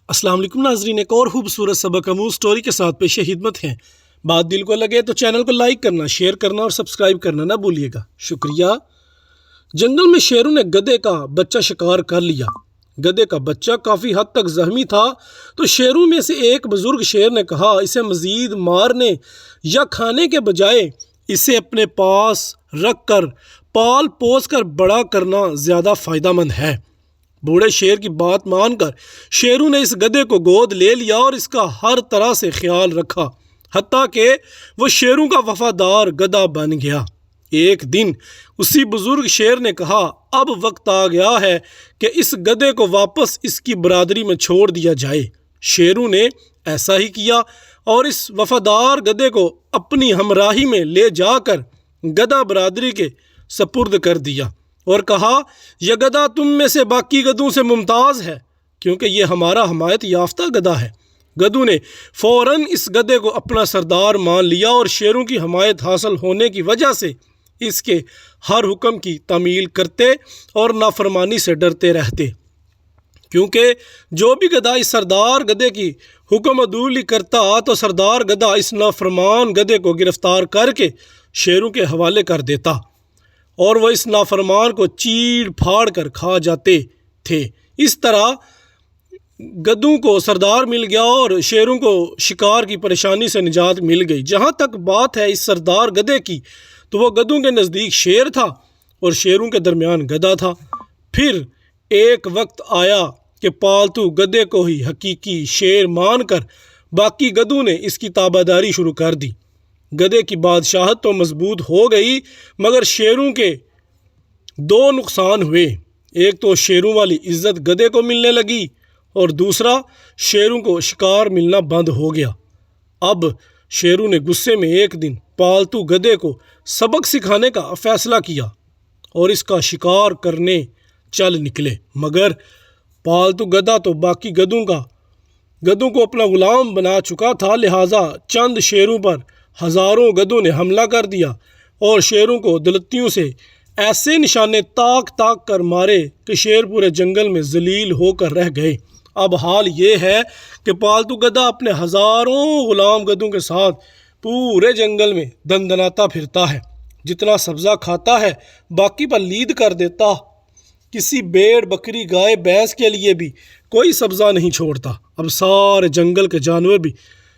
السلام علیکم ناظرین، ایک اور خوبصورت سبق آموز سٹوری کے ساتھ پیش خدمت ہیں۔ بات دل کو لگے تو چینل کو لائک کرنا، شیئر کرنا اور سبسکرائب کرنا نہ بھولیے گا، شکریہ۔ جنگل میں شیروں نے گدھے کا بچہ شکار کر لیا۔ گدھے کا بچہ کافی حد تک زخمی تھا تو شیروں میں سے ایک بزرگ شیر نے کہا، اسے مزید مارنے یا کھانے کے بجائے اسے اپنے پاس رکھ کر پال پوس کر بڑا کرنا زیادہ فائدہ مند ہے۔ بوڑھے شیر کی بات مان کر شیروں نے اس گدھے کو گود لے لیا اور اس کا ہر طرح سے خیال رکھا، حتیٰ کہ وہ شیروں کا وفادار گدھا بن گیا۔ ایک دن اسی بزرگ شیر نے کہا، اب وقت آ گیا ہے کہ اس گدھے کو واپس اس کی برادری میں چھوڑ دیا جائے۔ شیروں نے ایسا ہی کیا اور اس وفادار گدھے کو اپنی ہمراہی میں لے جا کر گدھا برادری کے سپرد کر دیا اور کہا، یہ گدھا تم میں سے باقی گدھوں سے ممتاز ہے کیونکہ یہ ہمارا حمایت یافتہ گدھا ہے۔ گدھوں نے فوراً اس گدھے کو اپنا سردار مان لیا اور شیروں کی حمایت حاصل ہونے کی وجہ سے اس کے ہر حکم کی تعمیل کرتے اور نافرمانی سے ڈرتے رہتے، کیونکہ جو بھی گدھا اس سردار گدھے کی حکم عدولی کرتا تو سردار گدھا اس نافرمان گدھے کو گرفتار کر کے شیروں کے حوالے کر دیتا اور وہ اس نافرمان کو چیڑ پھاڑ کر کھا جاتے تھے۔ اس طرح گدھوں کو سردار مل گیا اور شیروں کو شکار کی پریشانی سے نجات مل گئی۔ جہاں تک بات ہے اس سردار گدھے کی، تو وہ گدھوں کے نزدیک شیر تھا اور شیروں کے درمیان گدھا تھا۔ پھر ایک وقت آیا کہ پالتو گدھے کو ہی حقیقی شیر مان کر باقی گدھوں نے اس کی تابعداری شروع کر دی۔ گدھے کی بادشاہت تو مضبوط ہو گئی، مگر شیروں کے دو نقصان ہوئے۔ ایک تو شیروں والی عزت گدھے کو ملنے لگی اور دوسرا شیروں کو شکار ملنا بند ہو گیا۔ اب شیروں نے غصے میں ایک دن پالتو گدھے کو سبق سکھانے کا فیصلہ کیا اور اس کا شکار کرنے چل نکلے، مگر پالتو گدھا تو باقی گدھوں کو اپنا غلام بنا چکا تھا، لہٰذا چند شیروں پر ہزاروں گدھوں نے حملہ کر دیا اور شیروں کو دلتیوں سے ایسے نشانے تاک تاک کر مارے کہ شیر پورے جنگل میں ذلیل ہو کر رہ گئے۔ اب حال یہ ہے کہ پالتو گدھا اپنے ہزاروں غلام گدھوں کے ساتھ پورے جنگل میں دندناتا پھرتا ہے، جتنا سبزہ کھاتا ہے باقی پر لید کر دیتا، کسی بھیڑ بکری گائے بھینس کے لیے بھی کوئی سبزہ نہیں چھوڑتا۔ اب سارے جنگل کے جانور بھی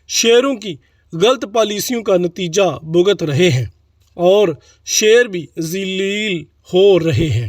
شیروں کی غلط پالیسیوں کا نتیجہ بھگت رہے ہیں اور شیر بھی ذلیل ہو رہے ہیں۔